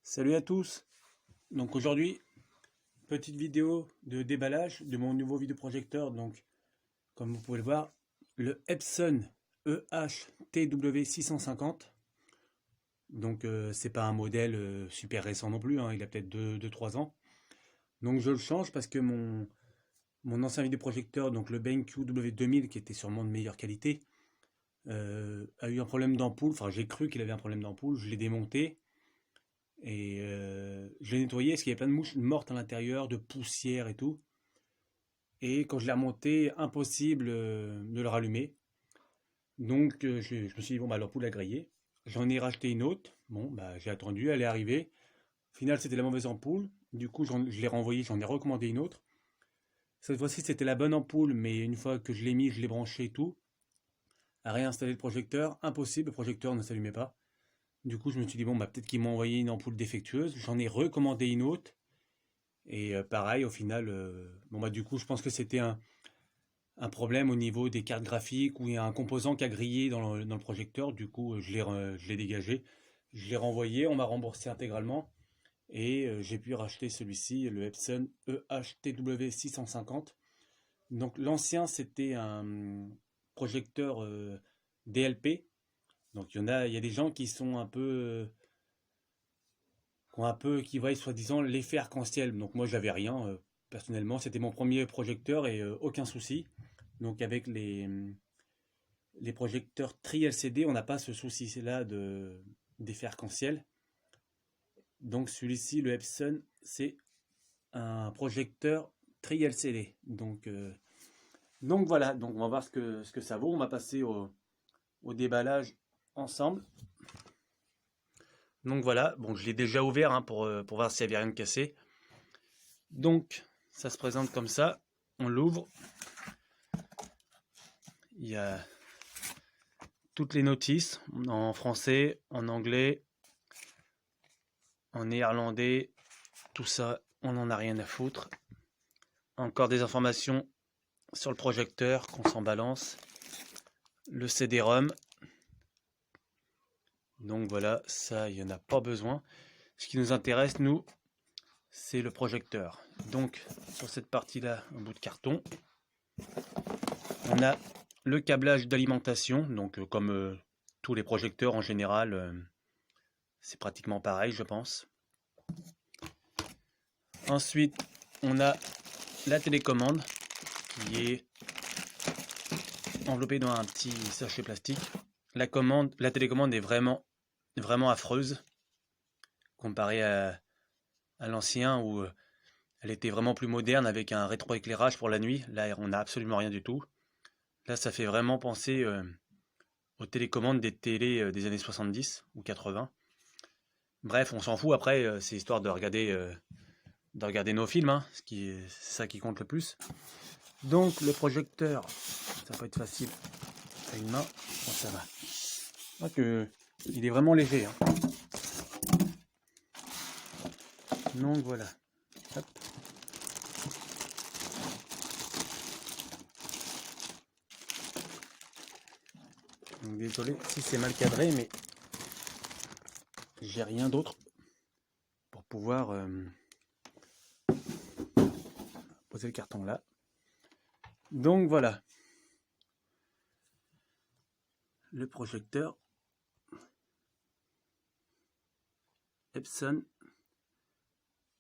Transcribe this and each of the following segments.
Salut à tous. Donc aujourd'hui, petite vidéo de déballage de mon nouveau vidéoprojecteur. Donc comme vous pouvez le voir, le Epson EH-TW650. Donc c'est pas un modèle super récent non plus, hein, il a peut-être 2-3 ans. Donc je le change parce que mon ancien vidéoprojecteur, donc le BenQ W2000, qui était sûrement de meilleure qualité, a eu un problème d'ampoule. Enfin, j'ai cru qu'il avait un problème d'ampoule, je l'ai démonté. Et je l'ai nettoyé parce qu'il y avait plein de mouches mortes à l'intérieur, de poussière et tout. Et quand je l'ai remonté, impossible de le rallumer. Donc je me suis dit, bon, bah l'ampoule a grillé. J'en ai racheté une autre. Bon, bah j'ai attendu, elle est arrivée. Au final, c'était la mauvaise ampoule. Du coup, je l'ai renvoyée, j'en ai recommandé une autre. Cette fois-ci, c'était la bonne ampoule, mais une fois que je l'ai mis, je l'ai branché et tout. À réinstaller le projecteur, impossible, le projecteur ne s'allumait pas. Du coup, je me suis dit, bon, bah peut-être qu'ils m'ont envoyé une ampoule défectueuse. J'en ai recommandé une autre. Et pareil, au final, bon bah du coup, je pense que c'était un problème au niveau des cartes graphiques où il y a un composant qui a grillé dans le projecteur. Du coup, je l'ai dégagé, je l'ai renvoyé, on m'a remboursé intégralement et j'ai pu racheter celui-ci, le Epson EH-TW650. Donc l'ancien, c'était un projecteur DLP. Donc il y a des gens qui sont un peu qui voient soi-disant l'effet arc-en-ciel. Donc moi j'avais rien, personnellement, c'était mon premier projecteur et aucun souci. Donc avec les projecteurs tri-LCD, on n'a pas ce souci-là d'effet arc-en-ciel. Donc celui-ci, le Epson, c'est un projecteur tri-LCD. Donc voilà, donc on va voir ce que ça vaut. On va passer au déballage ensemble. Donc voilà, bon, je l'ai déjà ouvert hein, pour voir s'il n'y avait rien de cassé. Donc ça se présente comme ça. On l'ouvre. Il y a toutes les notices en français, en anglais, en néerlandais. Tout ça, on n'en a rien à foutre. Encore des informations sur le projecteur qu'on s'en balance. Le CD-ROM. Donc voilà, ça, il n'y en a pas besoin. Ce qui nous intéresse, nous, c'est le projecteur. Donc, sur cette partie-là, un bout de carton, on a le câblage d'alimentation. Donc, comme tous les projecteurs en général, c'est pratiquement pareil, je pense. Ensuite, on a la télécommande qui est enveloppée dans un petit sachet plastique. La télécommande est vraiment affreuse comparée à l'ancien où elle était vraiment plus moderne avec un rétroéclairage pour la nuit. Là, on n'a absolument rien du tout. Là, ça fait vraiment penser aux télécommandes des télés des années 70 ou 80. Bref, on s'en fout après, c'est histoire de regarder nos films, hein, c'est ça qui compte le plus. Donc le projecteur, ça va pas être facile à une main, bon, ça va. Donc, il est vraiment léger. Hein. Donc voilà. Hop. Donc, désolé si c'est mal cadré, mais j'ai rien d'autre pour pouvoir poser le carton là. Donc voilà. Le projecteur Epson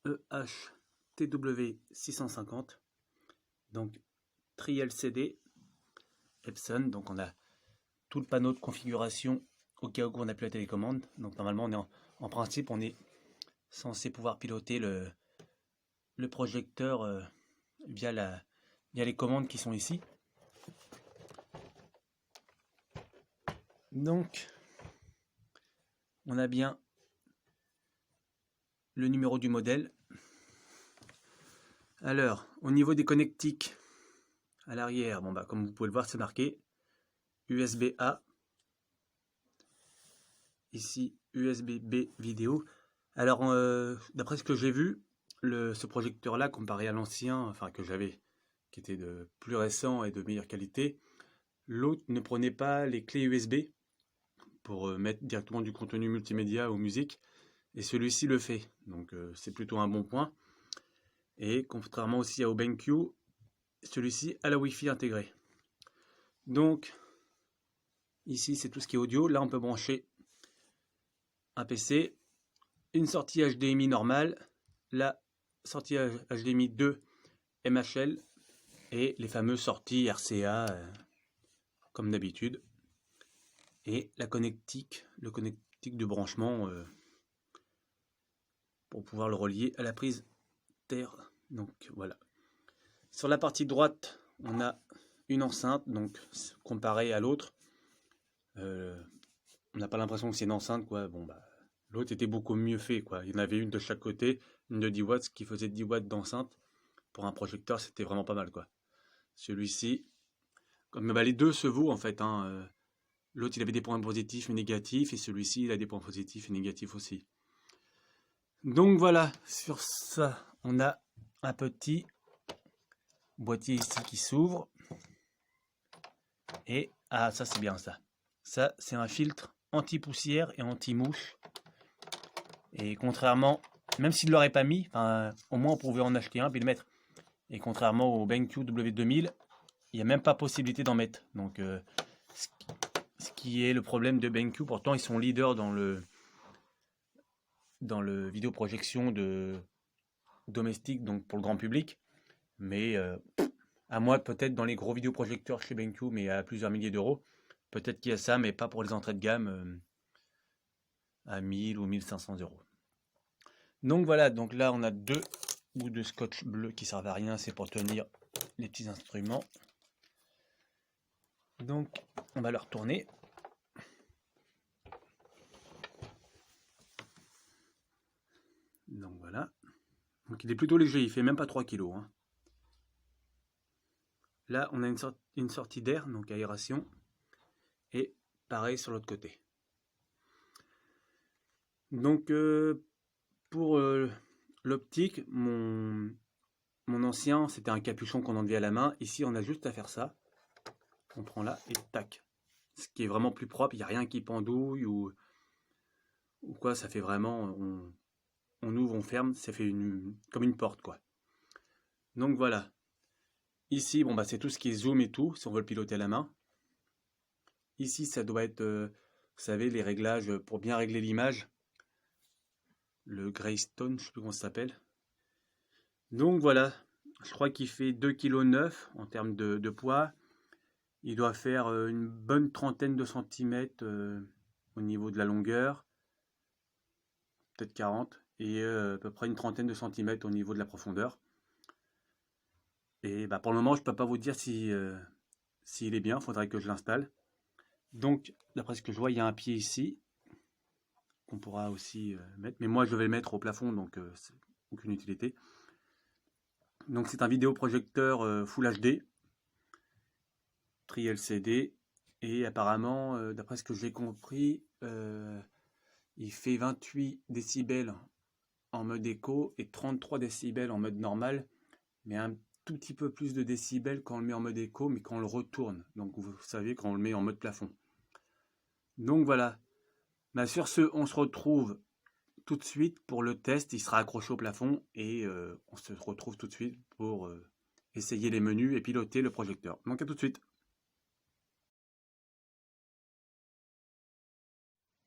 EH-TW650. Donc tri-LCD Epson. Donc on a tout le panneau de configuration au cas où on n'a plus la télécommande. Donc normalement on est en principe on est censé pouvoir piloter le projecteur via les commandes qui sont ici. Donc on a bien le numéro du modèle. Alors au niveau des connectiques à l'arrière, bon bah comme vous pouvez le voir c'est marqué USB-A. Ici USB-B vidéo. Alors d'après ce que j'ai vu, ce projecteur là comparé à l'ancien, enfin que j'avais, qui était de plus récent et de meilleure qualité, l'autre ne prenait pas les clés USB pour mettre directement du contenu multimédia ou musique, et celui-ci le fait. Donc c'est plutôt un bon point. Et contrairement aussi au BenQ, celui-ci a la Wi-Fi intégrée. Donc ici c'est tout ce qui est audio. Là on peut brancher un PC, une sortie HDMI normale, la sortie HDMI 2 MHL et les fameuses sorties RCA comme d'habitude. Et la connectique, le connectique de branchement pour pouvoir le relier à la prise terre. Donc voilà. Sur la partie droite, on a une enceinte, donc comparé à l'autre, on n'a pas l'impression que c'est une enceinte, quoi. Bon, bah, l'autre était beaucoup mieux fait, quoi. Il y en avait une de chaque côté, une de 10 watts, ce qui faisait 10 watts d'enceinte. Pour un projecteur, c'était vraiment pas mal, quoi. Celui-ci, comme bah, les deux se vaut en fait, hein. L'autre, il avait des points positifs et négatifs, et celui-ci, il a des points positifs et négatifs aussi. Donc voilà, sur ça, on a un petit boîtier ici qui s'ouvre. Et, ah, ça c'est bien ça. Ça, c'est un filtre anti-poussière et anti-mouche. Et contrairement, même s'il ne l'aurait pas mis, au moins on pouvait en acheter un puis le mettre. Et contrairement au BenQ W2000, il n'y a même pas possibilité d'en mettre. Donc, ce qui est le problème de BenQ, pourtant ils sont leaders dans le vidéoprojection de domestique, donc pour le grand public. Mais à moi, peut-être dans les gros vidéoprojecteurs chez BenQ, mais à plusieurs milliers d'euros, peut-être qu'il y a ça, mais pas pour les entrées de gamme à 1000 ou 1500 euros. Donc voilà, donc là on a deux bouts de scotch bleu qui servent à rien, c'est pour tenir les petits instruments. Donc on va le retourner. Donc voilà. Donc il est plutôt léger, il fait même pas 3 kg. Hein. Là on a une sortie d'air, donc aération. Et pareil sur l'autre côté. Donc pour l'optique, mon ancien c'était un capuchon qu'on enlevait à la main. Ici on a juste à faire ça. On prend là et tac. Ce qui est vraiment plus propre, il n'y a rien qui pendouille ou quoi, ça fait vraiment, on ouvre, on ferme, ça fait comme une porte quoi. Donc voilà. Ici, bon bah c'est tout ce qui est zoom et tout, si on veut le piloter à la main. Ici, ça doit être, vous savez, les réglages pour bien régler l'image. Le Greystone, je sais plus comment ça s'appelle. Donc voilà, je crois qu'il fait 2,9 kg en termes de poids. Il doit faire une bonne trentaine de centimètres au niveau de la longueur. Peut-être 40. Et à peu près une trentaine de centimètres au niveau de la profondeur. Et bah, pour le moment, je ne peux pas vous dire s'il est bien, il faudrait que je l'installe. Donc, d'après ce que je vois, il y a un pied ici qu'on pourra aussi mettre. Mais moi, je vais le mettre au plafond, donc c'est aucune utilité. Donc, c'est un vidéoprojecteur Full HD, tri LCD. Et apparemment, d'après ce que j'ai compris, il fait 28 décibels en mode écho et 33 décibels en mode normal. Mais un tout petit peu plus de décibels quand on le met en mode écho, mais quand on le retourne. Donc, vous savez, quand on le met en mode plafond. Donc, voilà. Bah, sur ce, on se retrouve tout de suite pour le test. Il sera accroché au plafond et on se retrouve tout de suite pour essayer les menus et piloter le projecteur. Donc, à tout de suite.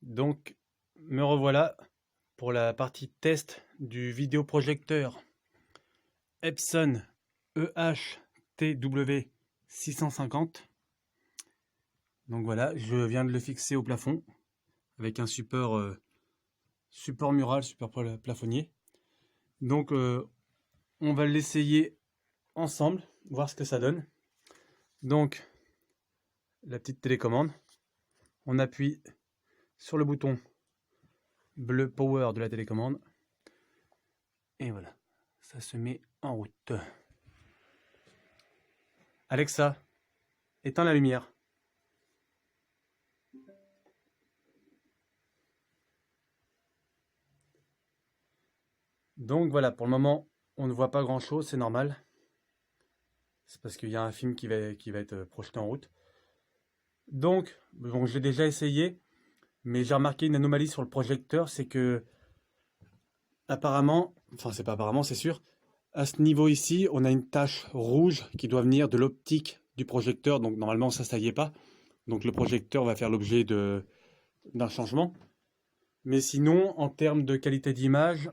Donc, me revoilà pour la partie test du vidéoprojecteur Epson EH-TW 650. Donc voilà, je viens de le fixer au plafond avec un support mural, support plafonnier. Donc on va l'essayer ensemble, voir ce que ça donne. Donc la petite télécommande, on appuie sur le bouton bleu power de la télécommande et voilà, ça se met en route. Alexa, éteins la lumière. Donc voilà, pour le moment, on ne voit pas grand chose, c'est normal. C'est parce qu'il y a un film qui va être projeté en route. Donc, bon, j'ai déjà essayé, mais j'ai remarqué une anomalie sur le projecteur, c'est que apparemment, enfin c'est pas apparemment, c'est sûr, à ce niveau ici, on a une tache rouge qui doit venir de l'optique du projecteur, donc normalement ça y est pas. Donc le projecteur va faire l'objet d'un changement. Mais sinon, en termes de qualité d'image,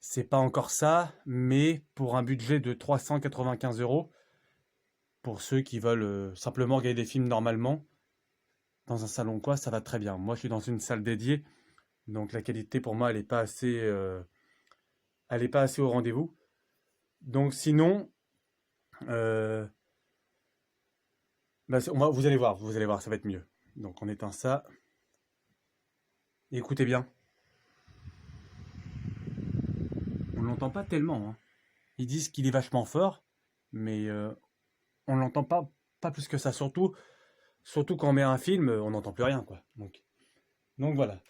c'est pas encore ça, mais pour un budget de 395 €, pour ceux qui veulent simplement regarder des films normalement, dans un salon quoi, ça va très bien. Moi je suis dans une salle dédiée, donc la qualité pour moi elle est pas assez au rendez-vous. Donc sinon, euh, bah, vous allez voir, ça va être mieux. Donc on éteint ça. Et écoutez bien, on l'entend pas tellement, hein. Ils disent qu'il est vachement fort, mais on l'entend pas plus que ça. Surtout quand on met un film, on n'entend plus rien, quoi. Donc voilà.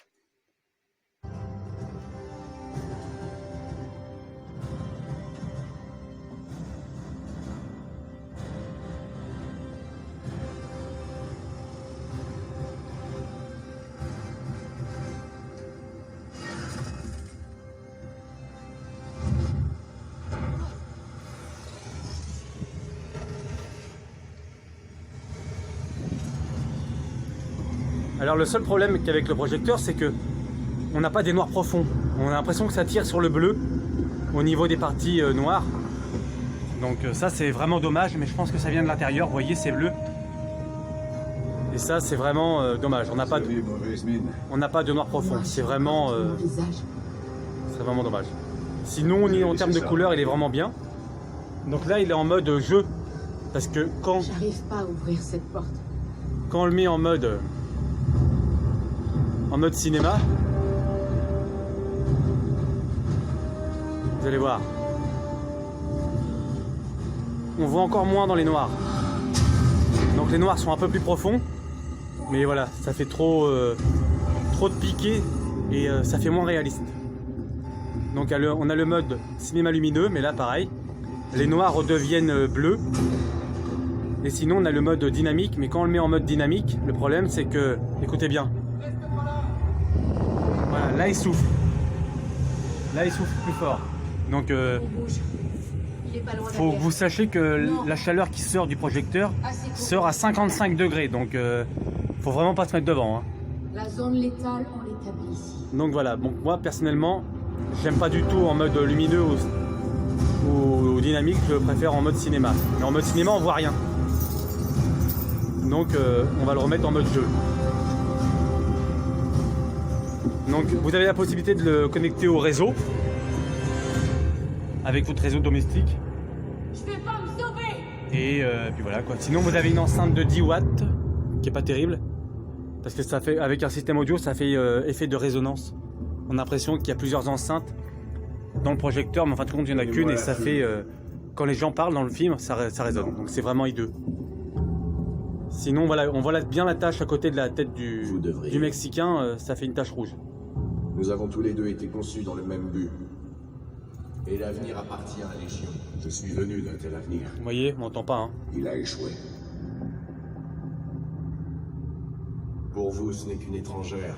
Alors le seul problème qu'avec le projecteur, c'est que on n'a pas des noirs profonds. On a l'impression que ça tire sur le bleu au niveau des parties noires. Donc ça c'est vraiment dommage, mais je pense que ça vient de l'intérieur. Vous voyez, c'est bleu. Et ça c'est vraiment dommage. On n'a pas de noir profond. C'est vraiment dommage. Sinon, en termes de couleur, il est vraiment bien. Donc là, il est en mode jeu. Parce que J'arrive pas à ouvrir cette porte. quand on le met en mode cinéma, vous allez voir, on voit encore moins dans les noirs. Donc les noirs sont un peu plus profonds, mais voilà, ça fait trop de piqué et ça fait moins réaliste. Donc on a le mode cinéma lumineux, mais là pareil, les noirs redeviennent bleus. Et sinon on a le mode dynamique, mais quand on le met en mode dynamique, le problème c'est que, écoutez bien, voilà, là il souffle plus fort. Donc faut que vous sachiez que la chaleur qui sort du projecteur sort à 55 degrés, donc faut vraiment pas se mettre devant, hein. La zone létale, on l'établit ici. Donc voilà, bon, moi personnellement, j'aime pas du tout en mode lumineux ou dynamique, je préfère en mode cinéma. Mais en mode cinéma, on voit rien. Donc on va le remettre en mode jeu. Donc vous avez la possibilité de le connecter au réseau avec votre réseau domestique. Je vais pas me sauver. Et puis voilà quoi. Sinon vous avez une enceinte de 10 watts qui est pas terrible. Parce que ça fait, avec un système audio, ça fait effet de résonance. On a l'impression qu'il y a plusieurs enceintes dans le projecteur, mais en fin de compte, il n'y en a qu'une et ça fait, quand les gens parlent dans le film, ça résonne. Donc c'est vraiment hideux. Sinon, voilà, on voit bien la tache à côté de la tête du Mexicain, ça fait une tache rouge. Nous avons tous les deux été conçus dans le même but. Et l'avenir appartient à Légion. Je suis venu d'un tel avenir. Vous voyez, on n'entend pas, hein. Il a échoué. Pour vous, ce n'est qu'une étrangère.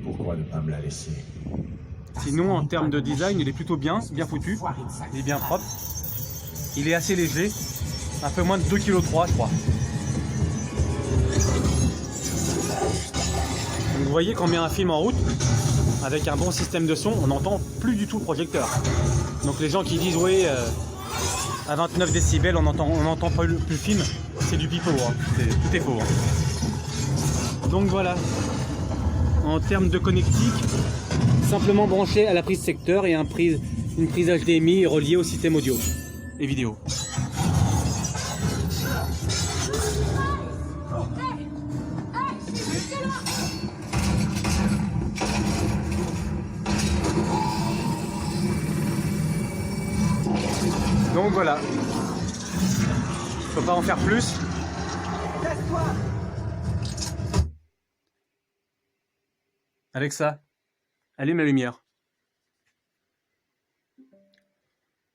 Pourquoi ne pas me la laisser? Sinon, en termes de design, il est plutôt bien foutu. Il est bien propre. Il est assez léger. Un peu moins de 2,3 kg, je crois. Donc, vous voyez, quand on met un film en route, avec un bon système de son, on n'entend plus du tout le projecteur. Donc les gens qui disent, oui, à 29 décibels, on n'entend pas le film, c'est du pipeau, hein. Tout est faux, hein. Donc voilà. En termes de connectique, simplement branché à la prise secteur et une prise HDMI reliée au système audio et vidéo. Donc voilà. Je peux pas en faire plus. Alexa, allume la lumière.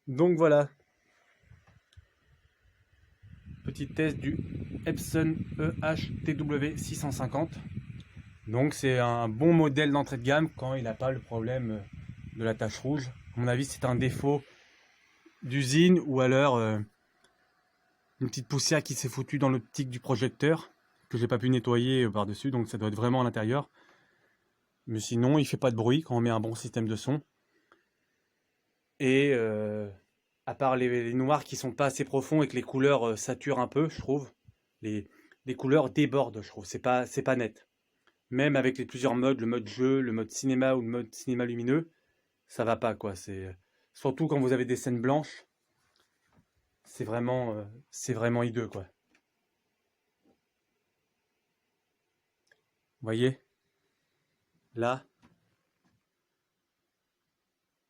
Donc voilà. Petit test du Epson EHTW 650. Donc c'est un bon modèle d'entrée de gamme quand il n'a pas le problème de la tache rouge. À mon avis, c'est un défaut d'usine ou alors une petite poussière qui s'est foutue dans l'optique du projecteur que j'ai pas pu nettoyer par-dessus, donc ça doit être vraiment à l'intérieur. Mais sinon, il fait pas de bruit quand on met un bon système de son. Et à part les noirs qui sont pas assez profonds et que les couleurs saturent un peu, je trouve. Les couleurs débordent, je trouve. C'est pas net. Même avec les plusieurs modes, le mode jeu, le mode cinéma ou le mode cinéma lumineux, ça va pas quoi. C'est surtout quand vous avez des scènes blanches, c'est vraiment hideux quoi. Vous voyez? Là.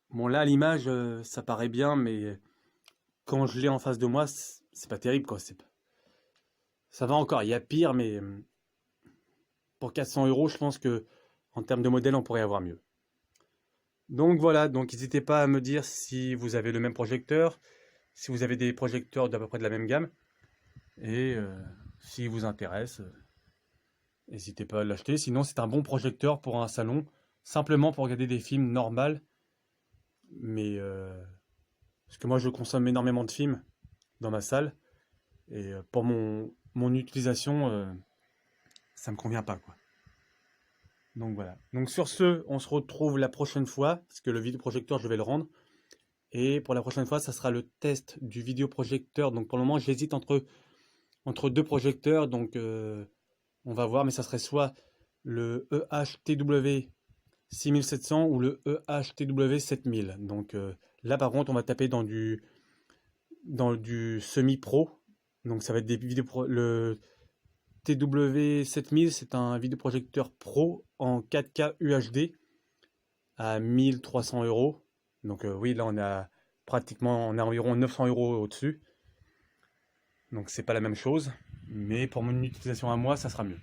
Bon là à l'image ça paraît bien, mais quand je l'ai en face de moi, c'est pas terrible quoi. Ça va encore, il y a pire, mais pour 400 €, je pense que en termes de modèle, on pourrait avoir mieux. Donc voilà, donc n'hésitez pas à me dire si vous avez le même projecteur, si vous avez des projecteurs d'à peu près de la même gamme, et s'il vous intéresse, n'hésitez pas à l'acheter. Sinon, c'est un bon projecteur pour un salon, simplement pour regarder des films normaux, mais parce que moi je consomme énormément de films dans ma salle, et pour mon utilisation, ça me convient pas quoi. Donc voilà. Donc sur ce, on se retrouve la prochaine fois, parce que le vidéoprojecteur, je vais le rendre. Et pour la prochaine fois, ça sera le test du vidéoprojecteur. Donc pour le moment, j'hésite entre deux projecteurs. Donc on va voir, mais ça serait soit le EHTW 6700 ou le EHTW 7000. Donc là, par contre, on va taper dans du semi-pro. Donc ça va être des vidéos... Le TW7000, c'est un vidéoprojecteur pro en 4K UHD à 1300 €. Donc oui, là on a environ 900 € au-dessus. Donc c'est pas la même chose, mais pour mon utilisation à moi, ça sera mieux.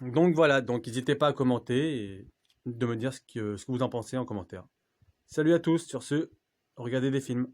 Donc voilà, donc n'hésitez pas à commenter et de me dire ce que vous en pensez en commentaire. Salut à tous, sur ce, regardez des films.